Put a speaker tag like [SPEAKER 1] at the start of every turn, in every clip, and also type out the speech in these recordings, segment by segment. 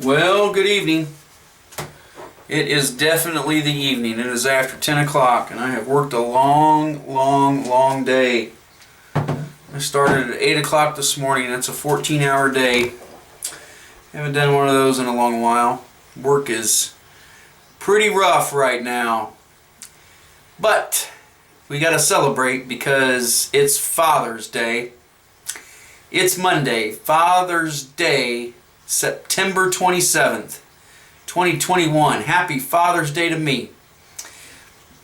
[SPEAKER 1] Well, good evening. It is definitely the evening. It is after 10 o'clock and I have worked a long day. I started at 8 o'clock this morning. That's a 14-hour day. Haven't done one of those in a long while. Work is pretty rough right now. But we got to celebrate because it's Father's Day. It's Monday, Father's Day, September 27th, 2021. Happy Father's Day to me.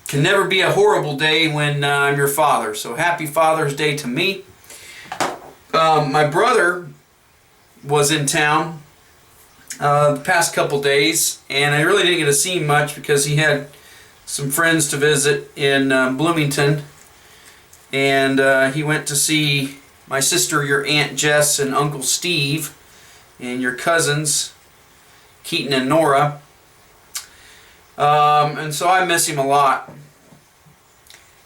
[SPEAKER 1] Can never be a horrible day when I'm your father. So happy Father's Day to me. My brother was in town the past couple days, and I really didn't get to see him much because he had some friends to visit in Bloomington, and he went to see my sister, your Aunt Jess, and Uncle Steve, and your cousins, Keaton and Nora. And so I miss him a lot. And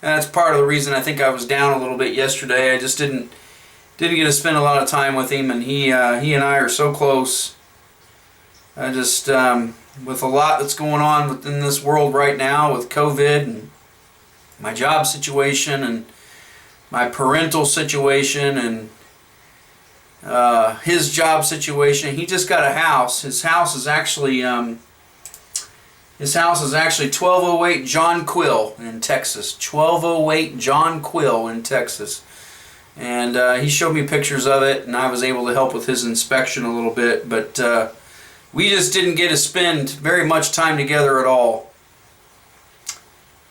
[SPEAKER 1] that's part of the reason I think I was down a little bit yesterday. I just didn't get to spend a lot of time with him, and he and I are so close. I just, with a lot that's going on within this world right now with COVID and my job situation and my parental situation and his job situation. He just got a house. His house is actually 1208 John Quill in Texas. 1208 John Quill in Texas. And he showed me pictures of it, and I was able to help with his inspection a little bit, but we just didn't get to spend very much time together at all.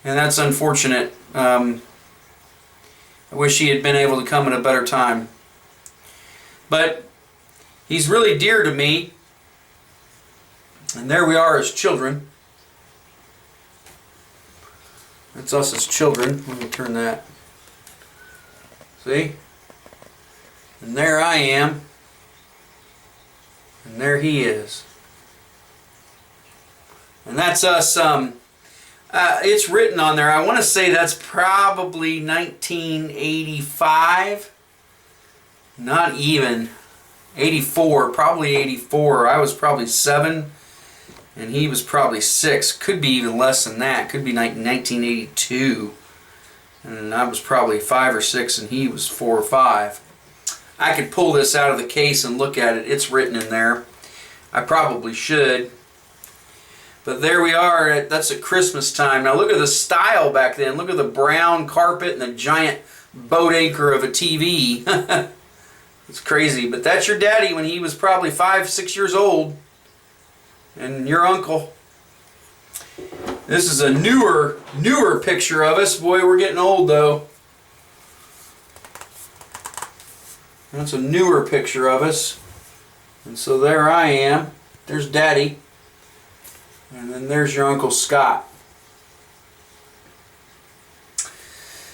[SPEAKER 1] And that's unfortunate. I wish he had been able to come at a better time. But he's really dear to me. And there we are as children. That's us as children. Let me turn that. See? And there I am. And there he is. And that's us. It's written on there. I want to say that's probably 1985. Not even. 84. Probably 84. I was probably 7. And he was probably 6. Could be even less than that. Could be 1982. And I was probably 5 or 6 and he was 4 or 5. I could pull this out of the case and look at it. It's written in there. I probably should. But there we are. That's at Christmas time. Now look at the style back then. Look at the brown carpet and the giant boat anchor of a TV. It's crazy. But that's your daddy when he was probably 5, 6 years old. And your uncle. This is a newer picture of us. Boy, we're getting old though. That's a newer picture of us. And so there I am. There's Daddy. And then there's your Uncle Scott.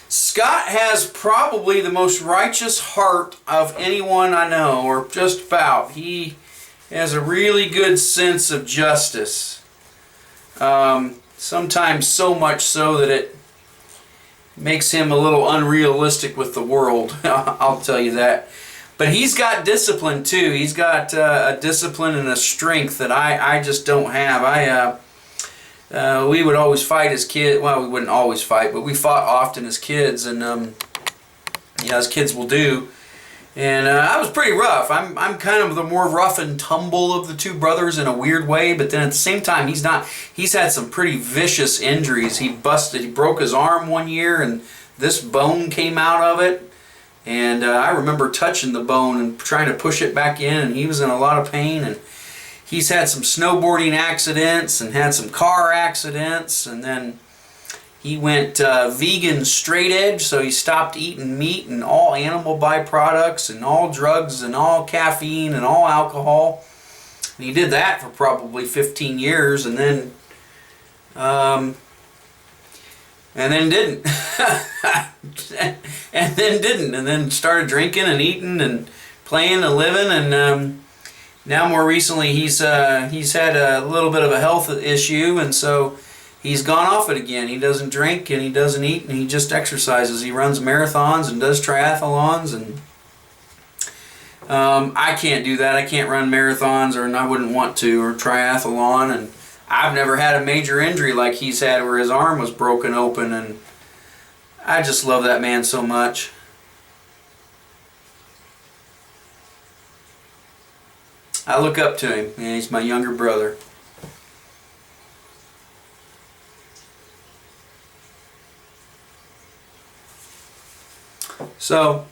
[SPEAKER 1] Scott has probably the most righteous heart of anyone I know, or just about. He has a really good sense of justice. Sometimes so much so that it makes him a little unrealistic with the world. I'll tell you that. But he's got discipline too. He's got a discipline and a strength that I just don't have. We would always fight as kids. Well, we wouldn't always fight, but we fought often as kids, and as kids will do. And I was pretty rough. I'm kind of the more rough and tumble of the two brothers in a weird way, but then at the same time he's not. He's had some pretty vicious injuries. He broke his arm one year, and this bone came out of it. And I remember touching the bone and trying to push it back in, and he was in a lot of pain. And he's had some snowboarding accidents and had some car accidents, and then he went vegan straight edge, so he stopped eating meat and all animal byproducts and all drugs and all caffeine and all alcohol. And he did that for probably 15 years, and then didn't. and then started drinking and eating and playing and living, and now more recently he's had a little bit of a health issue, and so he's gone off it again. He doesn't drink and he doesn't eat, and he just exercises. He runs marathons and does triathlons, and I can't do that. I can't run marathons, and I wouldn't want to, or triathlon, and I've never had a major injury like he's had where his arm was broken open, and I just love that man so much. I look up to him, and he's my younger brother. So,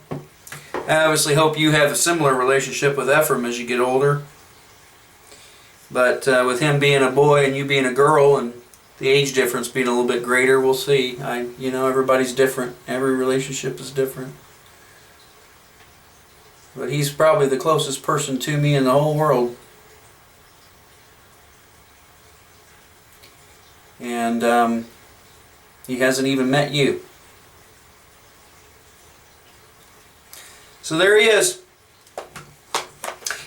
[SPEAKER 1] I obviously hope you have a similar relationship with Ephraim as you get older. But with him being a boy and you being a girl, and the age difference being a little bit greater, we'll see. You know, everybody's different. Every relationship is different. But he's probably the closest person to me in the whole world. And he hasn't even met you. So there he is.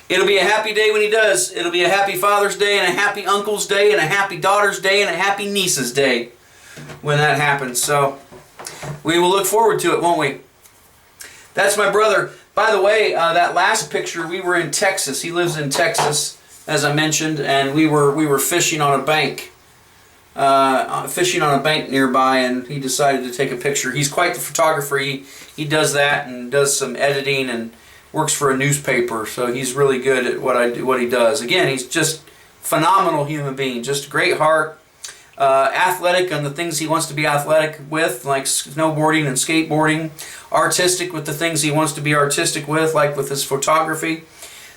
[SPEAKER 1] It'll be a happy day when he does. It'll be a happy Father's Day, and a happy Uncle's Day, and a happy Daughter's Day, and a happy Niece's Day when that happens. So we will look forward to it, won't we? That's my brother. By the way, that last picture, we were in Texas. He lives in Texas, as I mentioned, and we were fishing on a bank. Nearby, and he decided to take a picture. He's quite the photographer. He does that and does some editing and works for a newspaper, so he's really good at what he does. Again, he's just phenomenal human being, just a great heart, athletic on the things he wants to be athletic with, like snowboarding and skateboarding, artistic with the things he wants to be artistic with, like with his photography,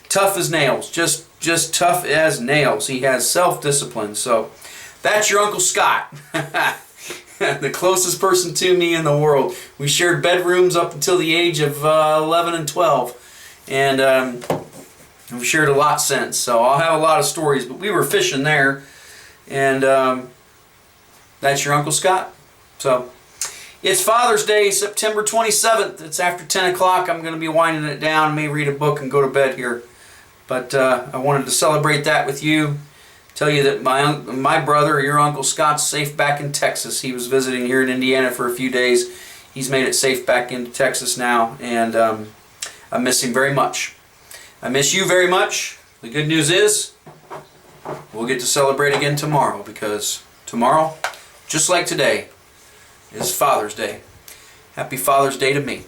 [SPEAKER 1] tough as nails, just tough as nails. He has self-discipline. So that's your Uncle Scott. The closest person to me in the world. We shared bedrooms up until the age of 11 and 12. And we've shared a lot since. So I'll have a lot of stories. But we were fishing there. And that's your Uncle Scott. So it's Father's Day, September 27th. It's after 10 o'clock. I'm going to be winding it down. May read a book and go to bed here. But I wanted to celebrate that with you. Tell you that my brother, your Uncle Scott's safe back in Texas. He was visiting here in Indiana for a few days. He's made it safe back into Texas now, and I miss him very much. I miss you very much. The good news is we'll get to celebrate again tomorrow, because tomorrow, just like today, is Father's Day. Happy Father's Day to me.